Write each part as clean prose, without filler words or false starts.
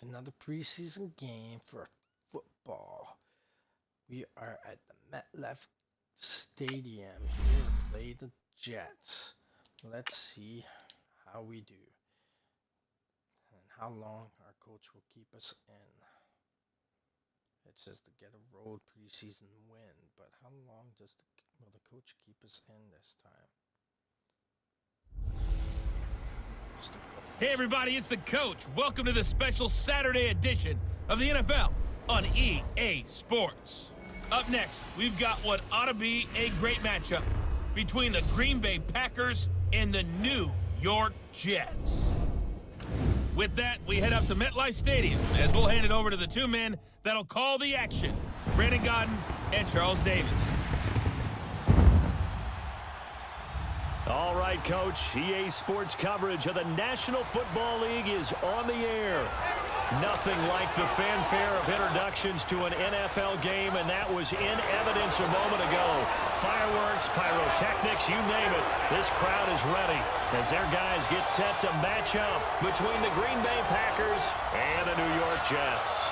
Another preseason game for football. We are at the MetLife Stadium here to play the Jets. Let's see how we do and how long our coach will keep us in. It says to get a road preseason win, but how long will the coach keep us in this time? Hey everybody, it's the coach. Welcome to the special Saturday edition of the NFL on EA Sports. Up next, we've got what ought to be a great matchup between the Green Bay Packers and the New York Jets. With that, we head up to MetLife Stadium as we'll hand it over to the two men that'll call the action, Brandon Gaudin and Charles Davis. All right, Coach. EA Sports coverage of the National Football League is on the air. Nothing like the fanfare of introductions to an NFL game, and that was in evidence a moment ago. Fireworks, pyrotechnics, you name it. This crowd is ready as their guys get set to match up between the Green Bay Packers and the New York Jets.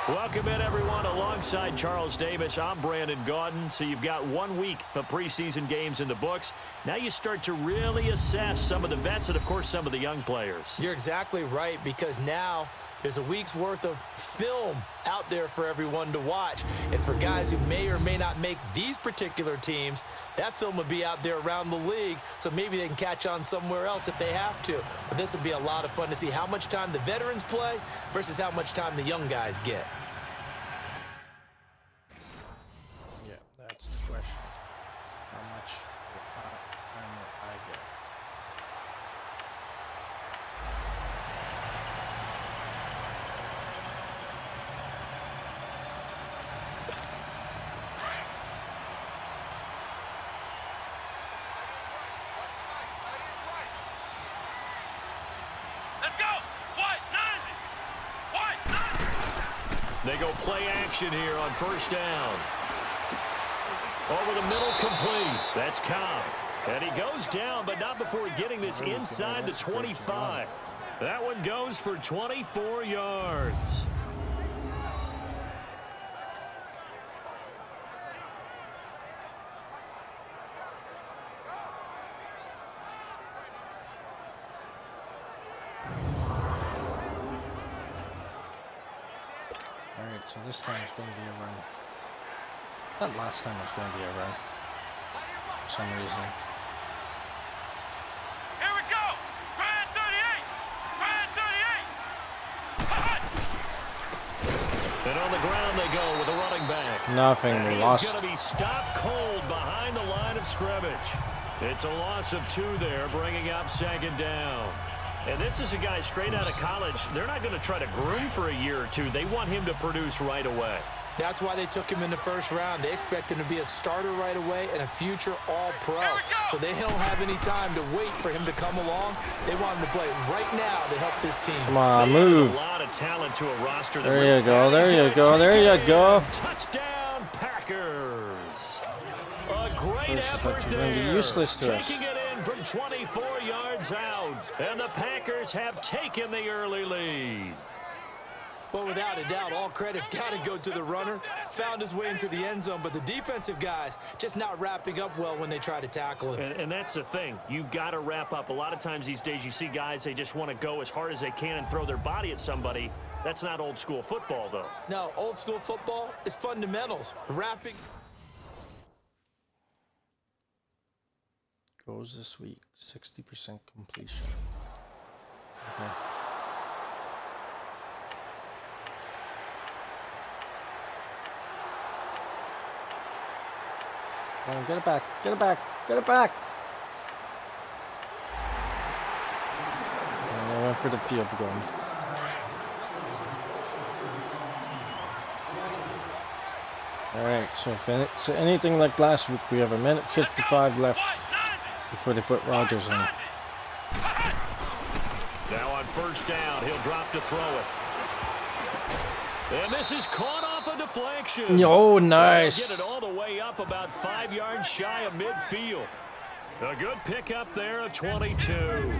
Welcome in, everyone. Alongside Charles Davis, I'm Brandon Gaudin. So you've got 1 week of preseason games in the books. Now you start to really assess some of the vets and, of course, some of the young players. You're exactly right, because now there's a week's worth of film out there for everyone to watch. And for guys who may or may not make these particular teams, that film will be out there around the league, so maybe they can catch on somewhere else if they have to. But this will be a lot of fun to see how much time the veterans play versus how much time the young guys get. Yeah, that's the question. How much time will I get? They go play action here on first down. Over the middle, complete. That's Cobb. And he goes down, but not before getting this inside the 25. That one goes for 24 yards. Alright, so this time it's going to be a run. That last time was going to be a run. For some reason. Here we go! Grand 38! Grand 38! And on the ground they go with a running back. Nothing, we lost. He's going to be stopped cold behind the line of scrimmage. It's a loss of 2 there, bringing up second down. And this is a guy straight out of college. They're not going to try to groom for a year or two. They want him to produce right away. That's why they took him in the first round. They expect him to be a starter right away and a future all-pro. So they don't have any time to wait for him to come along. They want him to play right now to help this team. Come on, move. A lot of talent to a roster. There you go, there you go, there you go. Touchdown, Packers. A great First, effort you're going to be useless to us. Taking it in from 24 yards out. And the Packers have taken the early lead. Well, without a doubt, all credit's got to go to the runner. Found his way into the end zone, but the defensive guys just not wrapping up well when they try to tackle him. And that's the thing. You've got to wrap up. A lot of times these days you see guys, they just want to go as hard as they can and throw their body at somebody. That's not old school football, though. No, old school football is fundamentals. Wrapping. Goes this week, 60% completion. Okay. Come on, get it back, get it back, get it back! And I went for the field goal. Alright, so if it's anything like last week, we have a minute 55 left before they put Rodgers in. Now on first down, he'll drop to throw it. And this is caught off a deflection. Oh, nice. Get it all the way up about 5 yards shy of midfield. A good pickup there, a 22.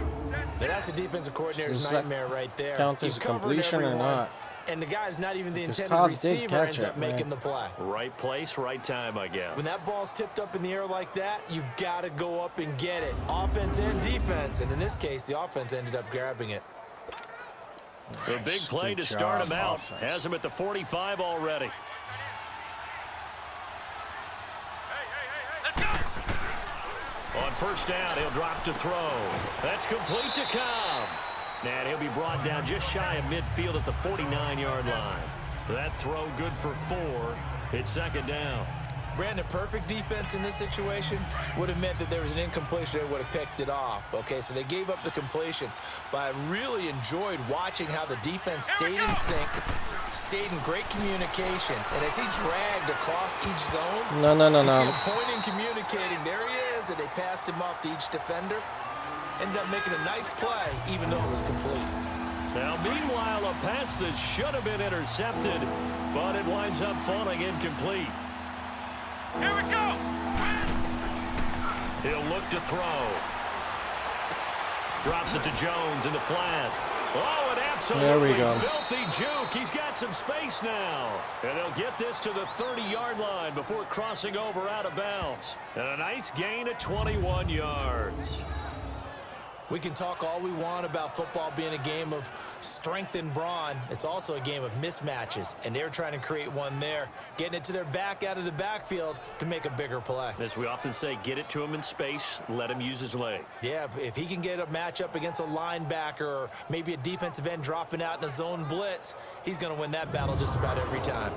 Yeah, that's a defensive coordinator's Does that nightmare right there. count as You've a covered completion or everyone, not? and the guy's not even the Because intended Cobb did receiver catch ends it, up making man. the play. Right place, right time, I guess. When that ball's tipped up in the air like that, you've got to go up and get it. Offense and defense, and in this case, the offense ended up grabbing it. The big play Good to start job, him out. offense. Has him at the 45 already. Let's go. On first down, he'll drop to throw. That's complete to Cobb. And he'll be brought down just shy of midfield at the 49-yard line. That throw good for 4. It's second down. Brandon, perfect defense in this situation would have meant that there was an incompletion. They would have picked it off. Okay, so they gave up the completion. But I really enjoyed watching how the defense stayed in sync, stayed in great communication. And as he dragged across each zone, No. you see him pointing, communicating. There he is, and they passed him off to each defender. Ended up making a nice play, even though it was complete. Now, meanwhile, a pass that should have been intercepted, but it winds up falling incomplete. Here we go. He'll look to throw. Drops it to Jones in the flat. Oh, an absolutely There we go. filthy juke. He's got some space now. And they'll get this to the 30-yard line before crossing over out of bounds. And a nice gain of 21 yards. We can talk all we want about football being a game of strength and brawn. It's also a game of mismatches, and they're trying to create one there, getting it to their back out of the backfield to make a bigger play. As we often say, get it to him in space, let him use his leg. Yeah, if he can get a matchup against a linebacker or maybe a defensive end dropping out in a zone blitz, he's going to win that battle just about every time.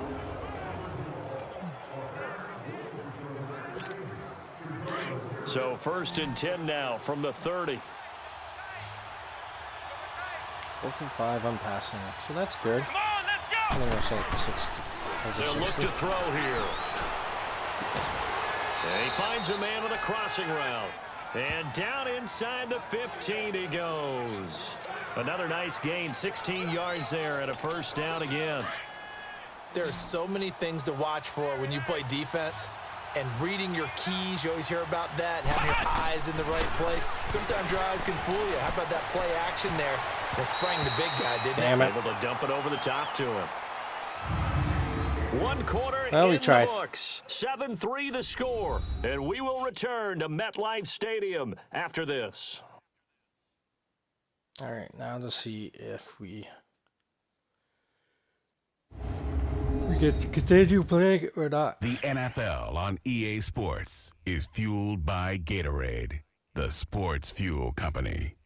So 1st and 10 now from the 30. 4 from 5, I'm passing it. So that's good. Come on, let's go. I'm going to say 60. They'll Over look 60. to throw here. And he finds a man on the crossing route. And down inside the 15 he goes. Another nice gain, 16 yards there and a first down again. There are so many things to watch for when you play defense. And reading your keys, you always hear about that, and having your eyes in the right place. Sometimes your eyes can fool you. How about that play action there? They sprang the big guy, didn't Damn they? it. Able to dump it over the top to him. 1 quarter Well, we in tried. the books. 7-3 the score. And we will return to MetLife Stadium after this. All right, now to see if we get to continue playing or not. The NFL on EA Sports is fueled by Gatorade, the sports fuel company.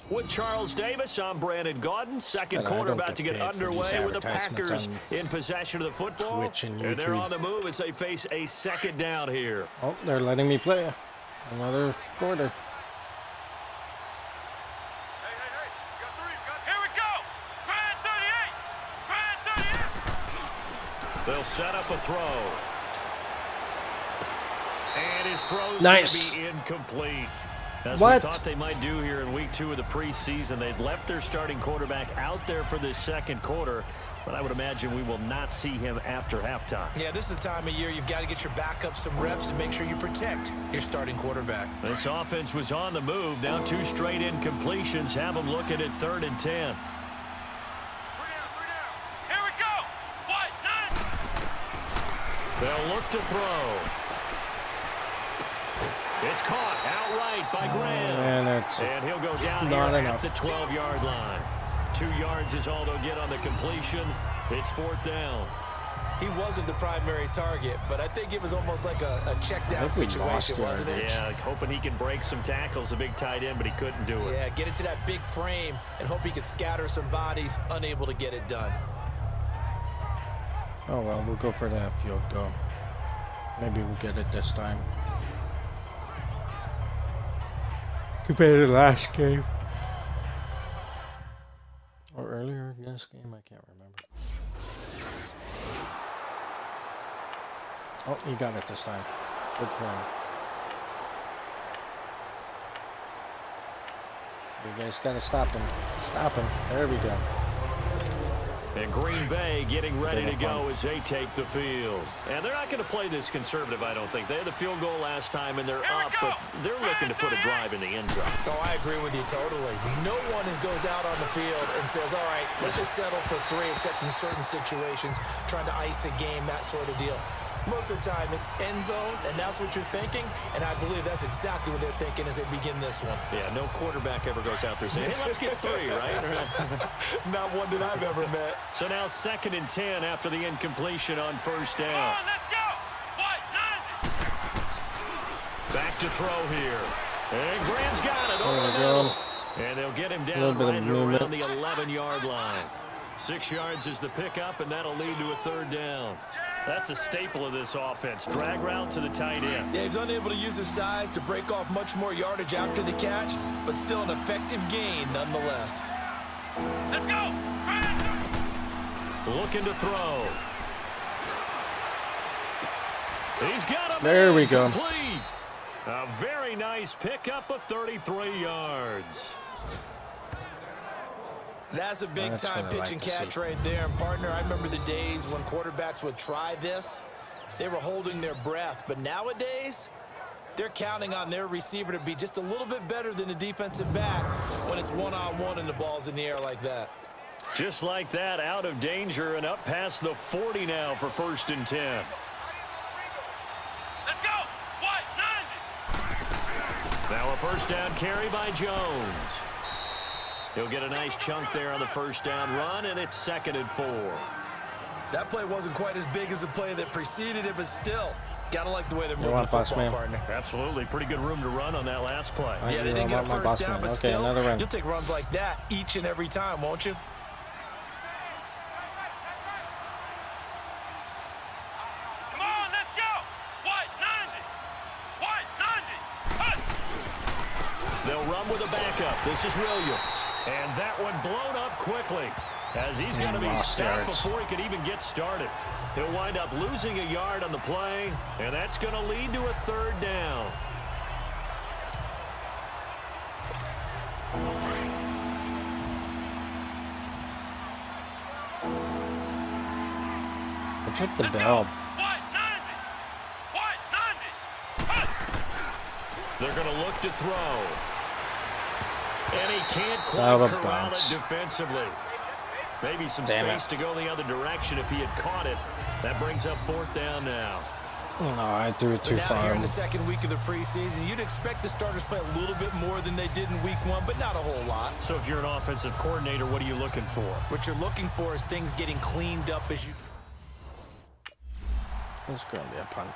With Charles Davis, I'm Brandon Gaudin. Second But I quarter don't about to get get paid for these underway with the advertisements Packers on in possession of the football. Twitch and they're YouTube. on the move as they face a second down here. Oh, they're letting me play another quarter. Hey, you got 3. Here we go. Brand 38. They'll set up a throw. And his throw's Nice. going to be incomplete. As What? we thought they might do here in week 2 of the preseason, they'd left their starting quarterback out there for this second quarter, but I would imagine we will not see him after halftime. Yeah, this is the time of year you've got to get your backup some reps and make sure you protect your starting quarterback. This offense was on the move. Now 2 straight incompletions have them looking at 3rd and 10. 3 down. Here we go. What? 9. They'll look to throw. It's caught outright by Graham. And that's And he'll go down not here enough. at the 12-yard line. 2 yards is all they'll get on the completion. It's 4th down. He wasn't the primary target, but I think it was almost like a check down I think we lost situation, wasn't it? Yeah, hoping he can break some tackles, a big tight end, but he couldn't do it. Yeah, get it to that big frame and hope he could scatter some bodies, unable to get it done. Oh well, we'll go for that field goal. Maybe we'll get it this time. Compared to the last game. Or earlier in this game, I can't remember. Oh, he got it this time. Good for him. You guys gotta stop him. Stop him. There we go. And Green Bay getting ready to go as they take the field. And they're not going to play this conservative, I don't think. They had the field goal last time, and they're up, but they're looking to put a drive in the end zone. Oh, I agree with you totally. No one goes out on the field and says, all right, let's just settle for 3, except in certain situations, trying to ice a game, that sort of deal. Most of the time, it's end zone, and that's what you're thinking, and I believe that's exactly what they're thinking as they begin this one. Yeah, no quarterback ever goes out there saying, hey, let's get 3, right? Not one that I've ever met. So now 2nd and 10 after the incompletion on first down. Come on, let's go. What? 90. Back to throw here. And Graham's got it. There we go. And they'll get him A down little bit right of around the movement. 11-yard line. 6 yards is the pickup, and that'll lead to a 3rd down. That's a staple of this offense. Drag route to the tight end. Yeah, he's unable to use his size to break off much more yardage after the catch, but still an effective gain nonetheless. Let's go. Looking to throw. He's got him. There we go. Complete. A very nice pickup of 33 yards. That's a That's big-time what I pitch and like to catch see. right there. And, partner, I remember the days when quarterbacks would try this. They were holding their breath. But nowadays, they're counting on their receiver to be just a little bit better than the defensive back when it's one-on-one and the ball's in the air like that. Just like that, out of danger and up past the 40 now for 1st and 10. Let's go. What? 90. Now a 1st down carry by Jones. He'll get a nice chunk there on the 1st down run, and it's 2nd and 4. That play wasn't quite as big as the play that preceded it, but still, gotta like the way they're moving want the bus, football, man? partner. Absolutely. Pretty good room to run on that last play. Yeah, they didn't get a I want my first bus, down, man. but Okay, still, another run. you'll take runs like that each and every time, won't you? Come on, let's go. What? 90. What? 90. Cut. They'll run with a backup. This is Williams. And that one blown up quickly as he's going to be Lost stopped yards. before he could even get started. He'll wind up losing a yard on the play, and that's going to lead to a 3rd down. What's with the bell? What? 90. What? 90. Cut. They're going to look to throw. And he can't Out quite of corral it bounds. defensively. Maybe some Damn space it. to go the other direction if he had caught it. That brings up 4th down now. No, I threw it So too now far. here in the 2nd week of the preseason, you'd expect the starters play a little bit more than they did in week 1, but not a whole lot. So if you're an offensive coordinator, what are you looking for? What you're looking for is things getting cleaned up as you... It's going to be a punt.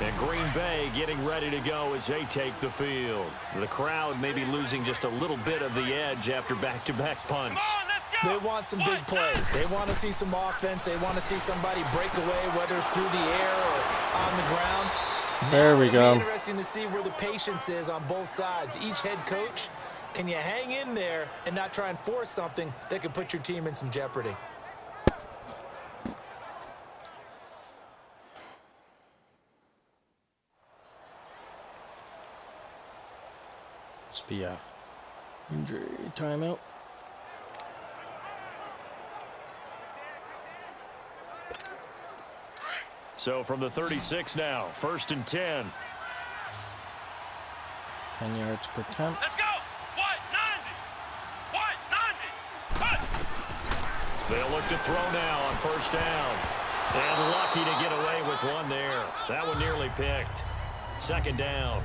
And Green Bay getting ready to go as they take the field. The crowd may be losing just a little bit of the edge after back-to-back punts. Come on, let's go. They want some big plays. They want to see some offense. They want to see somebody break away, whether it's through the air or on the ground. There we It'll go. be interesting to see where the patience is on both sides. Each head coach, can you hang in there and not try and force something that could put your team in some jeopardy? Must be a injury timeout. So from the 36 now, 1st and 10. 10 yards per attempt. Let's go. What? 90. What? 90. Cut. They'll look to throw now on 1st down. And lucky to get away with one there. That one nearly picked. 2nd down.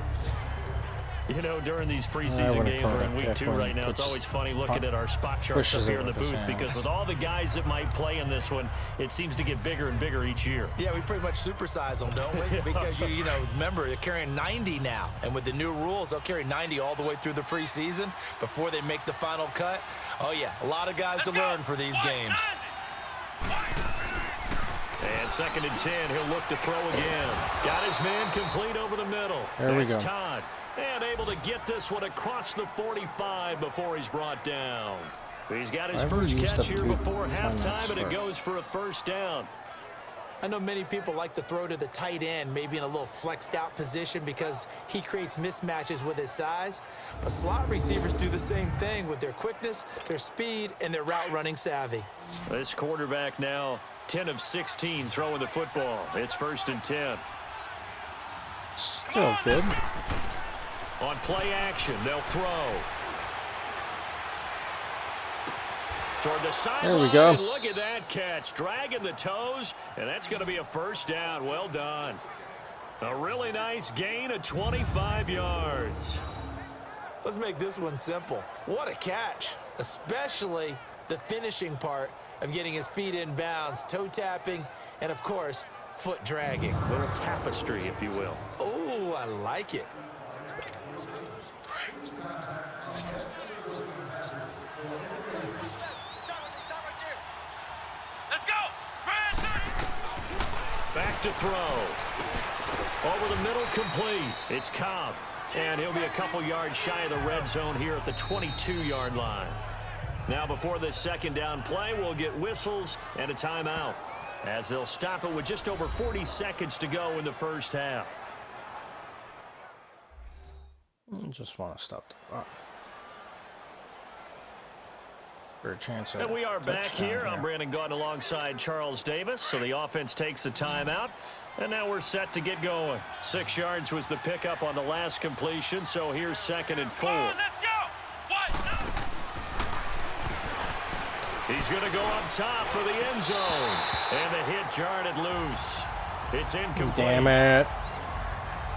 You know, during these preseason wouldn't games, call we're it in week pick 2 when right he now. It's puts- always funny looking at our spot charts up pushes here it in the with his booth hand. because with all the guys that might play in this one, it seems to get bigger and bigger each year. Yeah, we pretty much supersize them, don't we? Because, you know, remember, they're carrying 90 now. And with the new rules, they'll carry 90 all the way through the preseason before they make the final cut. Oh, yeah, a lot of guys to learn for these games. And 2nd and 10, he'll look to throw again. Got his man complete over the middle. There we That's go. Todd. And able to get this one across the 45 before he's brought down. He's got his Why haven't we first used catch up here two before timeouts halftime, and it for- goes for a 1st down. I know many people like to throw to the tight end, maybe in a little flexed out position because he creates mismatches with his size. But slot receivers do the same thing with their quickness, their speed, and their route running savvy. This quarterback now 10 of 16 throwing the football. It's 1st and 10. Still good. On play action, they'll throw. Toward the sideline. There we go. Look at that catch. Dragging the toes, and that's going to be a 1st down. Well done. A really nice gain of 25 yards. Let's make this one simple. What a catch, especially the finishing part of getting his feet in bounds, toe tapping, and of course, foot dragging. A little tapestry, if you will. Oh, I like it. Let's go. Back to throw. Over the middle, complete. It's Cobb. And he'll be a couple yards shy of the red zone here at the 22-yard line. Now, before this 2nd down play, we'll get whistles and a timeout, as they'll stop it with just over 40 seconds to go in the 1st half. Just want to stop the clock. For a chance at And we are back touchdown here. I'm Brandon Gaunt alongside Charles Davis. So the offense takes the timeout. And now we're set to get going. 6 yards was the pickup on the last completion. So here's 2nd and 4. Let's go. What? He's going to go up top for the end zone. And the hit jarred it loose. It's incomplete. Damn it.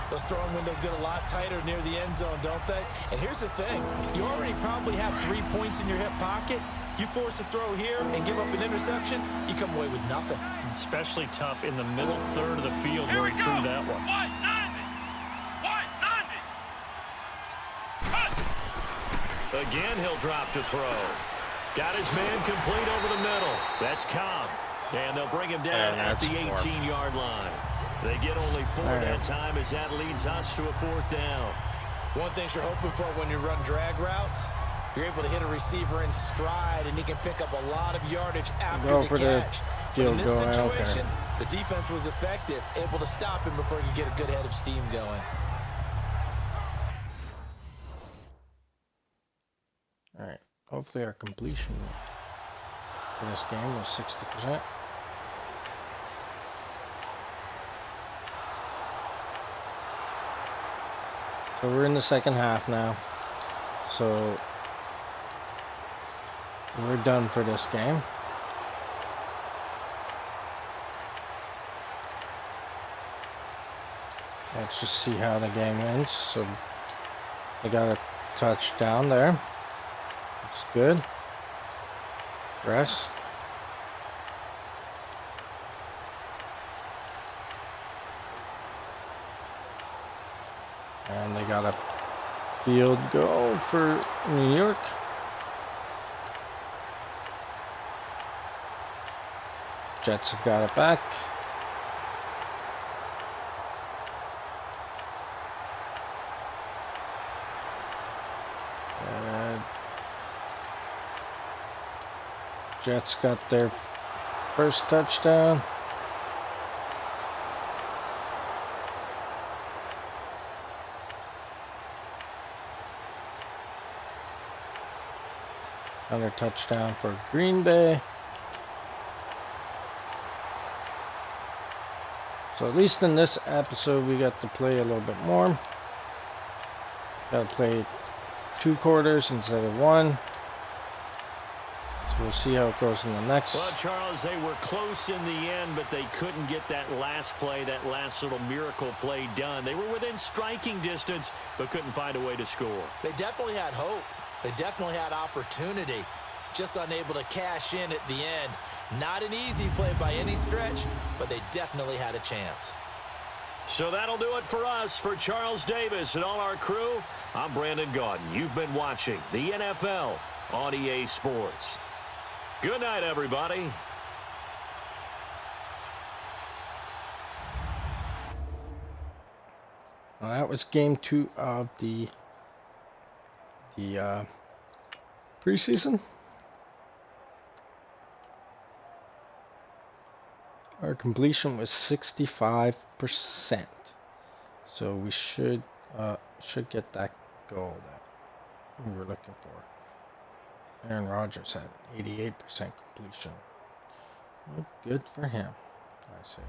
Those throwing windows get a lot tighter near the end zone, don't they? And here's the thing. You already probably have 3 points in your hip pocket. You force a throw here and give up an interception, you come away with nothing. Especially tough in the middle third of the field Here where we he go. threw that one. What? 90. Again, he'll drop to throw. Got his man complete over the middle. That's Cobb. And they'll bring him down And at that's the 18-yard line. They get only 4 that time as that leads us to a 4th down. One thing you're hoping for when you run drag routes, you're able to hit a receiver in stride, and he can pick up a lot of yardage after Go the for the catch. But field in this goal, I don't care. situation, the defense was effective, able to stop him before he could get a good head of steam going. All right. Hopefully our completion for this game was 60%. So we're in the 2nd half now. So we're done for this game. Let's just see how the game ends. So they got a touchdown there. That's good. Press. And they got a field goal for New York. Jets have got it back. Jets got their first touchdown. Another touchdown for Green Bay. So at least in this episode we got to play a little bit more. Got to play 2 quarters instead of 1. So we'll see how it goes in the next. Well, Charles, they were close in the end, but they couldn't get that last play, that last little miracle play done. They were within striking distance, but couldn't find a way to score. They definitely had hope. They definitely had opportunity. Just unable to cash in at the end. Not an easy play by any stretch, but they definitely had a chance. So that'll do it for us. For Charles Davis and all our crew, I'm Brandon Gaunt. You've been watching the NFL on EA Sports. Good night, everybody. Well, that was game 2 of the preseason. Our completion was 65%. So we should get that goal that we were looking for. Aaron Rodgers had 88% completion. Well, good for him, I say.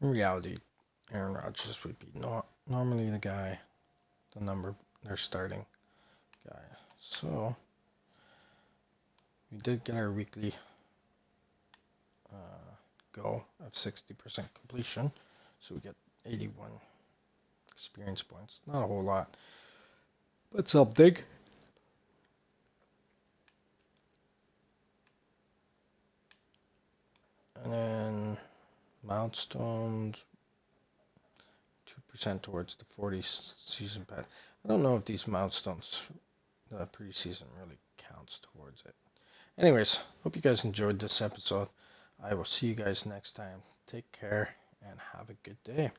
In reality, Aaron Rodgers would be normally the guy, they're starting guy. So we did get our weekly goal of 60% completion. So we get 81 experience points. Not a whole lot, but something. And then milestones, 2% towards the 40 season pass. I don't know if these milestones, the preseason, really counts towards it. Anyways, hope you guys enjoyed this episode. I will see you guys next time. Take care and have a good day.